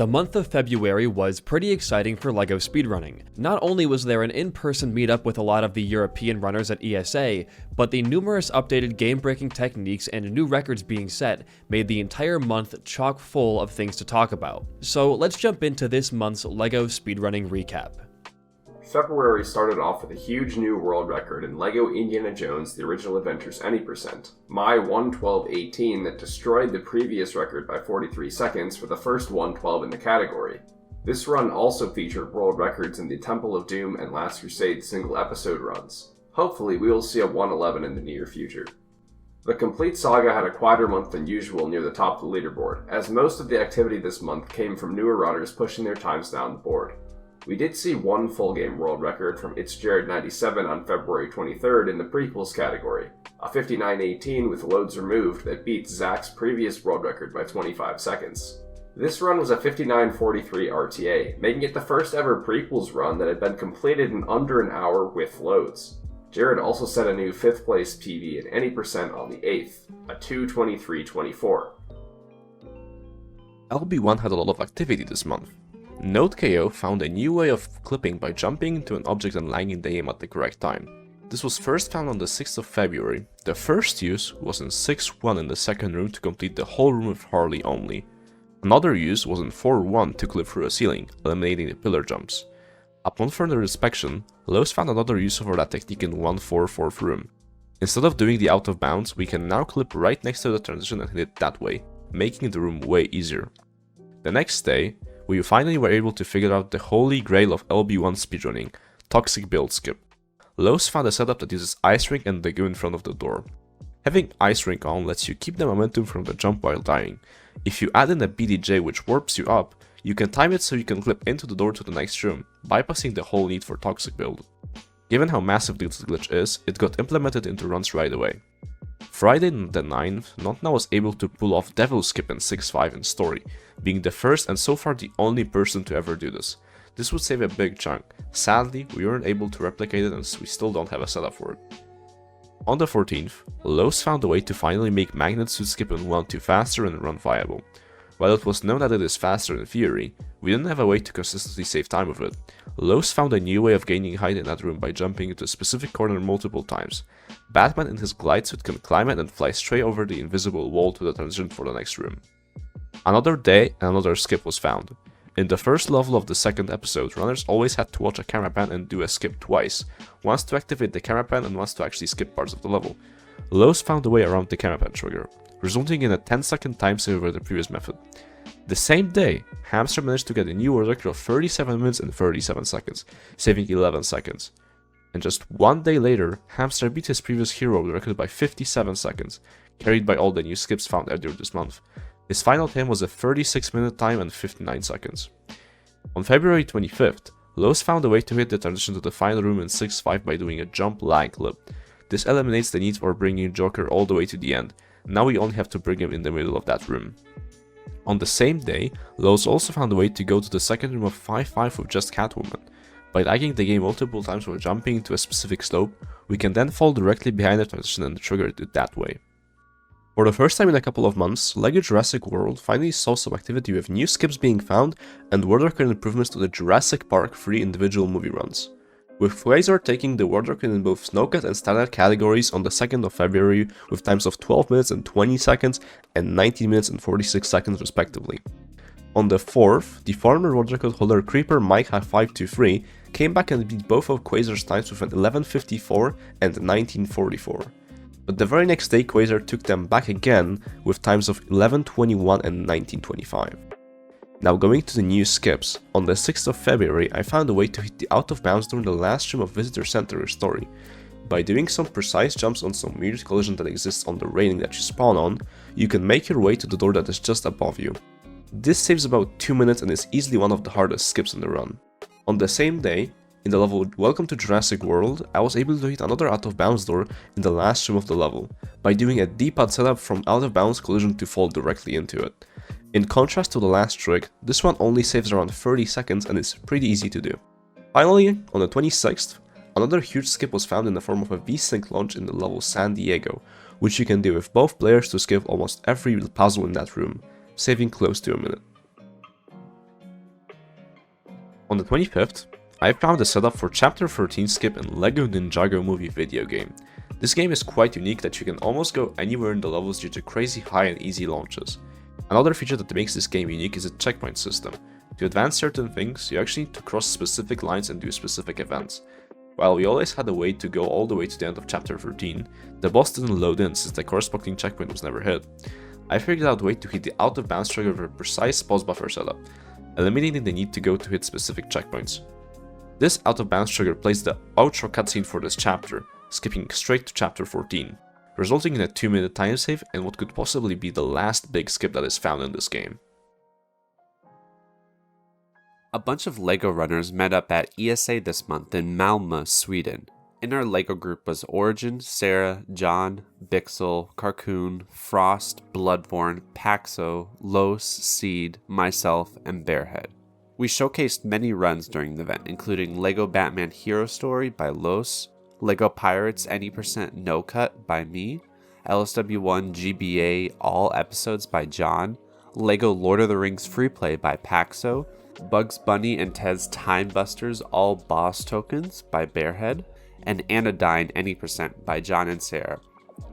The month of February was pretty exciting for LEGO Speedrunning. Not only was there an in-person meetup with a lot of the European runners at ESA, but the numerous updated game-breaking techniques and new records being set made the entire month chock full of things to talk about. So let's jump into this month's LEGO Speedrunning recap. February started off with a huge new world record in LEGO Indiana Jones The Original Adventures Any%, My 1:12:18 that destroyed the previous record by 43 seconds for the first 1:12 in the category. This run also featured world records in the Temple of Doom and Last Crusade single episode runs. Hopefully we will see a 1:11 in the near future. The Complete Saga had a quieter month than usual near the top of the leaderboard, as most of the activity this month came from newer runners pushing their times down the board. We did see one full game world record from It's Jared 97 on February 23rd in the prequels category, a 59:18 with loads removed that beat Zach's previous world record by 25 seconds. This run was a 59:43 RTA, making it the first ever prequels run that had been completed in under an hour with loads. Jared also set a new 5th place PB at Any% on the 8th, a 2:23:24. LB1 had a lot of activity this month. NodeKO found a new way of clipping by jumping into an object and landing the aim at the correct time. This was first found on the 6th of February. The first use was in 6-1 in the second room to complete the whole room with Harley only. Another use was in 4-1 to clip through a ceiling, eliminating the pillar jumps. Upon further inspection, Lowe's found another use for that technique in 1-4 4th room. Instead of doing the out of bounds, we can now clip right next to the transition and hit it that way, making the room way easier. The next day, we finally were able to figure out the holy grail of LB1 speedrunning, toxic build skip. Lowe's found a setup that uses ice rink and the goo in front of the door. Having ice rink on lets you keep the momentum from the jump while dying. If you add in a BDJ which warps you up, you can time it so you can clip into the door to the next room, bypassing the whole need for toxic build. Given how massive this glitch is, it got implemented into runs right away. Friday the 9th, Notna was able to pull off Devil Skip in 6-5 in story, being the first and so far the only person to ever do this. This would save a big chunk. Sadly, we weren't able to replicate it and we still don't have a setup for it. On the 14th, Lowe's found a way to finally make Magnet Suit Skip in 1-2 faster and run viable. While it was known that it is faster in theory, we didn't have a way to consistently save time with it. Lowe's found a new way of gaining height in that room by jumping into a specific corner multiple times. Batman in his glide suit can climb it and fly straight over the invisible wall to the transition for the next room. Another day and another skip was found. In the first level of the second episode, runners always had to watch a camera pan and do a skip twice, once to activate the camera pan and once to actually skip parts of the level. Lowe's found a way around the camera pan trigger, resulting in a 10-second time save over the previous method. The same day, Hamster managed to get a new world record of 37 minutes and 37 seconds, saving 11 seconds. And just one day later, Hamster beat his previous hero world record by 57 seconds, carried by all the new skips found earlier this month. His final time was a 36-minute time and 59 seconds. On February 25th, Lowe's found a way to hit the transition to the final room in 6-5 by doing a jump lag clip. This eliminates the need for bringing Joker all the way to the end. Now we only have to bring him in the middle of that room. On the same day, Lowe's also found a way to go to the second room of 5-5 with just Catwoman. By lagging the game multiple times while jumping into a specific slope, we can then fall directly behind the transition and trigger it that way. For the first time in a couple of months, LEGO Jurassic World finally saw some activity with new skips being found and world record improvements to the Jurassic Park 3 individual movie runs. With Quasar taking the world record in both Snowcat and Standard categories on the 2nd of February with times of 12 minutes and 20 seconds and 19 minutes and 46 seconds respectively. On the 4th, the former world record holder Creeper Mike High 523 came back and beat both of Quasar's times with an 11:54 and 19:44. But the very next day Quasar took them back again with times of 11:21 and 19:25. Now going to the new skips, on the 6th of February I found a way to hit the out of bounds during the last room of Visitor Center story. By doing some precise jumps on some weird collision that exists on the railing that you spawn on, you can make your way to the door that is just above you. This saves about 2 minutes and is easily one of the hardest skips in the run. On the same day, in the level Welcome to Jurassic World, I was able to hit another out of bounds door in the last room of the level, by doing a D-pad setup from out of bounds collision to fall directly into it. In contrast to the last trick, this one only saves around 30 seconds and is pretty easy to do. Finally, on the 26th, another huge skip was found in the form of a V-Sync launch in the level San Diego, which you can do with both players to skip almost every puzzle in that room, saving close to a minute. On the 25th, I found a setup for Chapter 13 skip in LEGO Ninjago movie video game. This game is quite unique that you can almost go anywhere in the levels due to crazy high and easy launches. Another feature that makes this game unique is a checkpoint system. To advance certain things, you actually need to cross specific lines and do specific events. While we always had a way to go all the way to the end of Chapter 13, the boss didn't load in since the corresponding checkpoint was never hit. I figured out a way to hit the out of bounds trigger with a precise pause buffer setup, eliminating the need to go to hit specific checkpoints. This out of bounds trigger plays the outro cutscene for this chapter, skipping straight to Chapter 14, resulting in a 2-minute time save and what could possibly be the last big skip that is found in this game. A bunch of LEGO runners met up at ESA this month in Malmö, Sweden. In our LEGO group was Origin, Sarah, John, Bixel, Carcoon, Frost, Bloodborne, Paxo, Los, Seed, myself, and Bearhead. We showcased many runs during the event, including LEGO Batman Hero Story by Los, LEGO Pirates Any% No Cut by me, LSW1 GBA All Episodes by John, LEGO Lord of the Rings Free Play by Paxo, Bugs Bunny and Tez Time Busters All Boss Tokens by Bearhead, and Anodyne Any% by John and Sarah.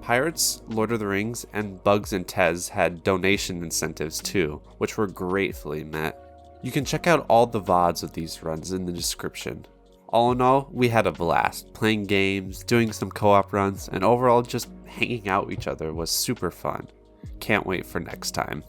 Pirates, Lord of the Rings, and Bugs and Tez had donation incentives too, which were gratefully met. You can check out all the VODs of these runs in the description. All in all, we had a blast, playing games, doing some co-op runs, and overall just hanging out with each other was super fun. Can't wait for next time.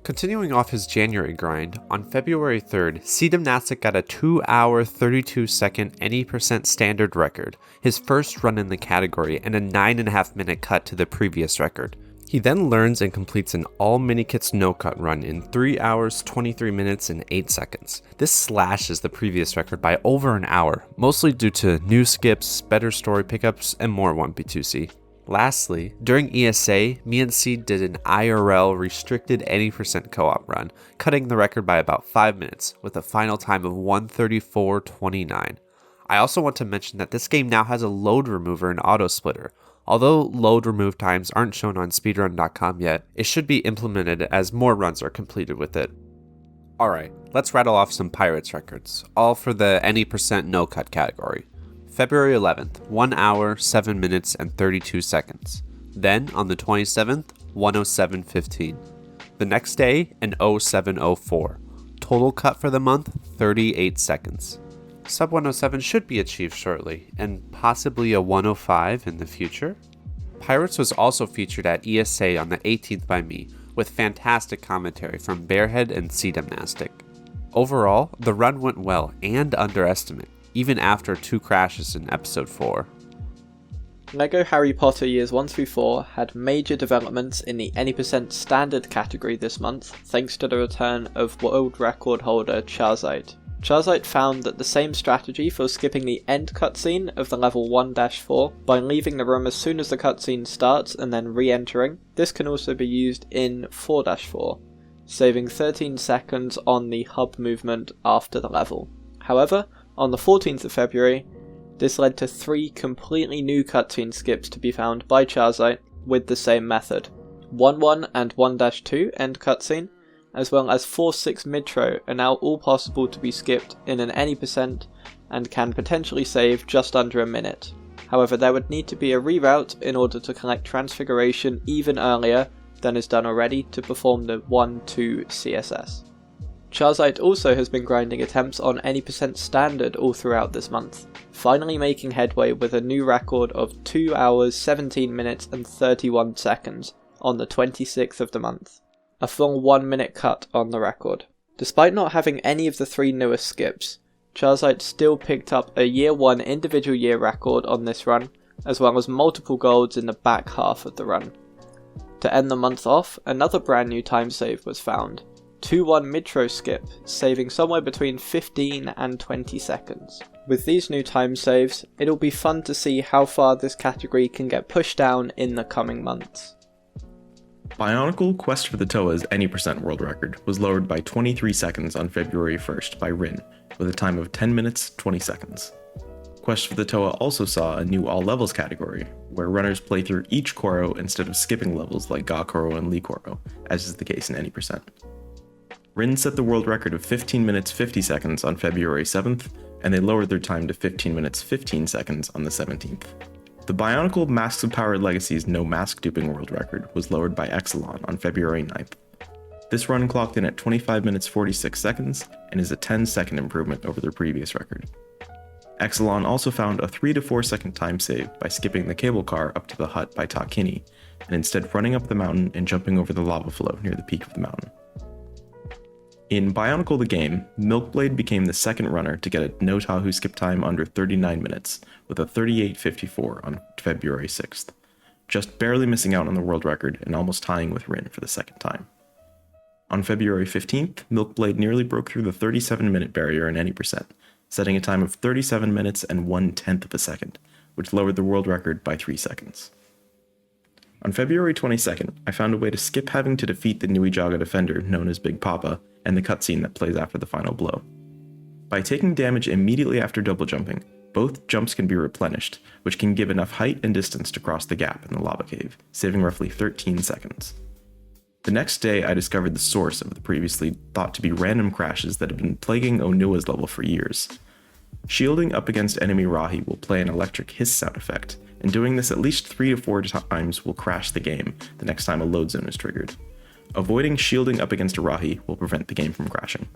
Continuing off his January grind, on February 3rd, Seedemnastic got a 2-hour 32-second Any% standard record, his first run in the category, and a 9.5-minute cut to the previous record. He then learns and completes an all minikits no-cut run in 3 hours, 23 minutes, and 8 seconds. This slashes the previous record by over an hour, mostly due to new skips, better story pickups, and more 1P2C. Lastly, during ESA, me and Seed did an IRL restricted Any% co-op run, cutting the record by about 5 minutes, with a final time of 1:34:29. I also want to mention that this game now has a load remover and auto splitter. Although load remove times aren't shown on speedrun.com yet, it should be implemented as more runs are completed with it. Alright, let's rattle off some Pirates records, all for the Any% no cut category. February 11th, 1 hour, 7 minutes, and 32 seconds. Then, on the 27th, 1:07:15. The next day, an 07:04. Total cut for the month, 38 seconds. Sub 107 should be achieved shortly, and possibly a 105 in the future. Pirates was also featured at ESA on the 18th by me, with fantastic commentary from Bearhead and Seedemnastic. Overall, the run went well and under estimate, even after 2 crashes in episode 4. LEGO Harry Potter Years 1 through 4 had major developments in the Any% standard category this month, thanks to the return of world record holder Charzite. Charzite found that the same strategy for skipping the end cutscene of the level 1-4 by leaving the room as soon as the cutscene starts and then re-entering, this can also be used in 4-4, saving 13 seconds on the hub movement after the level. However, on the 14th of February, this led to 3 completely new cutscene skips to be found by Charzite with the same method. 1-1 and 1-2 end cutscene, as well as 4-6 midtro are now all possible to be skipped in an Any% and can potentially save just under a minute. However, there would need to be a reroute in order to collect Transfiguration even earlier than is done already to perform the 1-2 CSS. Charzite also has been grinding attempts on Any% standard all throughout this month, finally making headway with a new record of 2 hours, 17 minutes and 31 seconds on the 26th of the month. A full 1 minute cut on the record. Despite not having any of the 3 newest skips, Charzite still picked up a year 1 individual year record on this run, as well as multiple golds in the back half of the run. To end the month off, another brand new time save was found. 2-1 midtro skip, saving somewhere between 15 and 20 seconds. With these new time saves, it'll be fun to see how far this category can get pushed down in the coming months. Bionicle Quest for the Toa's Any% world record was lowered by 23 seconds on February 1st by Rin, with a time of 10 minutes 20 seconds. Quest for the Toa also saw a new all levels category, where runners play through each Koro instead of skipping levels like Ga Koro and Lee Koro, as is the case in Any%. Rin set the world record of 15 minutes 50 seconds on February 7th, and they lowered their time to 15 minutes 15 seconds on the 17th. The Bionicle Masks of Power Legacy's no mask duping world record was lowered by Exelon on February 9th. This run clocked in at 25 minutes 46 seconds and is a 10-second improvement over their previous record. Exelon also found a 3 to 4 second time save by skipping the cable car up to the hut by Takini, and instead running up the mountain and jumping over the lava flow near the peak of the mountain. In Bionicle the game, Milkblade became the second runner to get a no Tahu skip time under 39 minutes, with a 38:54 on February 6th, just barely missing out on the world record and almost tying with Rin for the second time. On February 15th, Milkblade nearly broke through the 37-minute barrier in any percent, setting a time of 37 minutes and 1/10 of a second, which lowered the world record by 3 seconds. On February 22nd, I found a way to skip having to defeat the Ninjago defender known as Big Papa and the cutscene that plays after the final blow. By taking damage immediately after double jumping, both jumps can be replenished, which can give enough height and distance to cross the gap in the lava cave, saving roughly 13 seconds. The next day, I discovered the source of the previously thought to be random crashes that have been plaguing Onua's level for years. Shielding up against enemy Rahi will play an electric hiss sound effect, and doing this at least 3 to 4 times will crash the game the next time a load zone is triggered. Avoiding shielding up against a Rahi will prevent the game from crashing.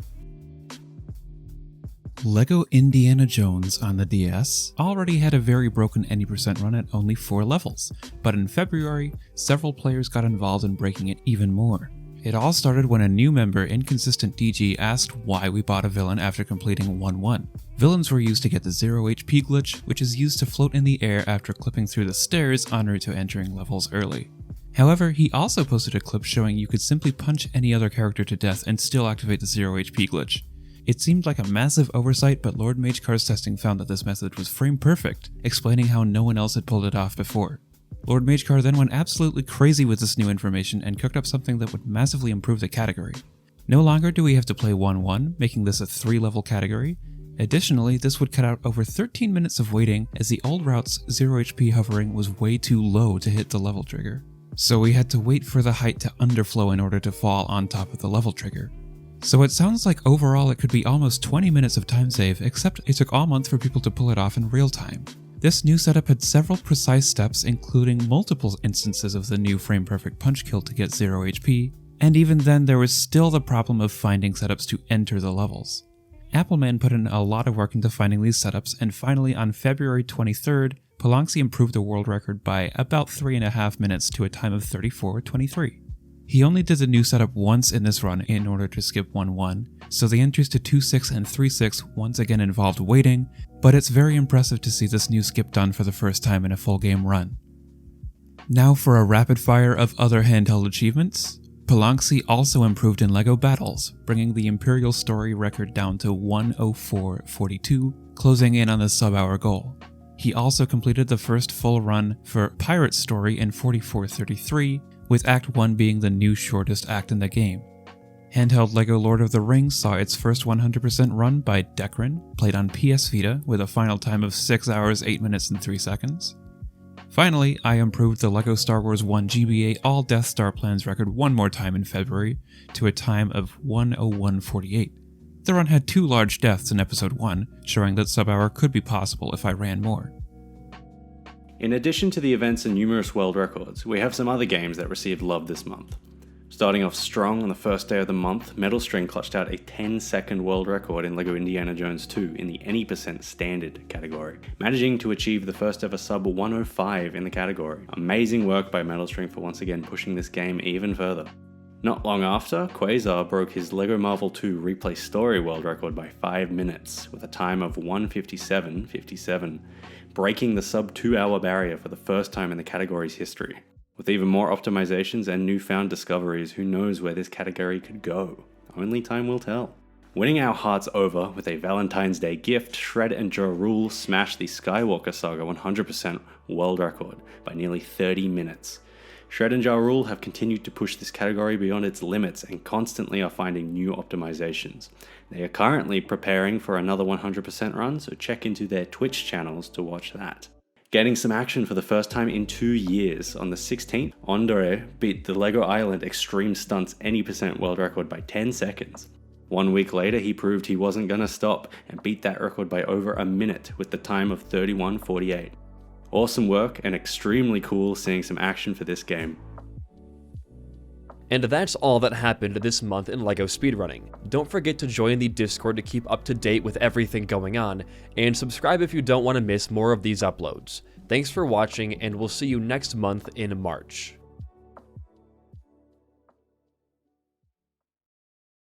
LEGO Indiana Jones on the DS already had a very broken any percent run at only 4 levels, but in February, several players got involved in breaking it even more. It all started when a new member, Inconsistent DG, asked why we bought a villain after completing 1-1. Villains were used to get the 0 HP glitch, which is used to float in the air after clipping through the stairs en route to entering levels early. However, he also posted a clip showing you could simply punch any other character to death and still activate the 0 HP glitch. It seemed like a massive oversight, but Lord Magecar's testing found that this method was frame perfect, explaining how no one else had pulled it off before. Lord Magecar then went absolutely crazy with this new information and cooked up something that would massively improve the category. No longer do we have to play 1-1, making this a 3-level category. Additionally, this would cut out over 13 minutes of waiting, as the old route's 0 HP hovering was way too low to hit the level trigger. So we had to wait for the height to underflow in order to fall on top of the level trigger. So it sounds like overall it could be almost 20 minutes of time save, except it took all month for people to pull it off in real time. This new setup had several precise steps, including multiple instances of the new frame perfect punch kill to get 0 HP, and even then there was still the problem of finding setups to enter the levels. Appleman put in a lot of work into finding these setups, and finally on February 23rd, Polanski improved the world record by about 3.5 minutes to a time of 34:23. He only did the new setup once in this run in order to skip 1-1, so the entries to 2-6 and 3-6 once again involved waiting, but it's very impressive to see this new skip done for the first time in a full game run. Now for a rapid fire of other handheld achievements. Polanski also improved in LEGO Battles, bringing the Imperial Story record down to 1:04:42, closing in on the sub-hour goal. He also completed the first full run for Pirate Story in 44:33, with Act 1 being the new shortest act in the game. Handheld LEGO Lord of the Rings saw its first 100% run by Decran, played on PS Vita with a final time of 6 hours, 8 minutes, and 3 seconds. Finally, I improved the LEGO Star Wars 1 GBA All Death Star Plans record one more time in February to a time of 1:01:48. The run had 2 large deaths in Episode 1, showing that sub-hour could be possible if I ran more. In addition to the events and numerous world records, we have some other games that received love this month. Starting off strong on the first day of the month, Metal String clutched out a 10-second world record in LEGO Indiana Jones 2 in the any percent standard category, managing to achieve the first ever sub 105 in the category. Amazing work by Metal String for once again pushing this game even further. Not long after, Quasar broke his LEGO Marvel 2 Replay Story world record by 5 minutes, with a time of 1:57:57, breaking the sub 2 hour barrier for the first time in the category's history. With even more optimizations and newfound discoveries, who knows where this category could go? Only time will tell. Winning our hearts over with a Valentine's Day gift, Shred and Ja Rule smashed the Skywalker Saga 100% world record by nearly 30 minutes. Shred and Ja Rule have continued to push this category beyond its limits and constantly are finding new optimizations. They are currently preparing for another 100% run, so check into their Twitch channels to watch that. Getting some action for the first time in 2 years, on the 16th, Andre beat the LEGO Island Xtreme Stunts any percent world record by 10 seconds. 1 week later, he proved he wasn't gonna stop and beat that record by over a minute with the time of 31:48. Awesome work and extremely cool seeing some action for this game. And that's all that happened this month in LEGO Speedrunning. Don't forget to join the Discord to keep up to date with everything going on, and subscribe if you don't want to miss more of these uploads. Thanks for watching, and we'll see you next month in March.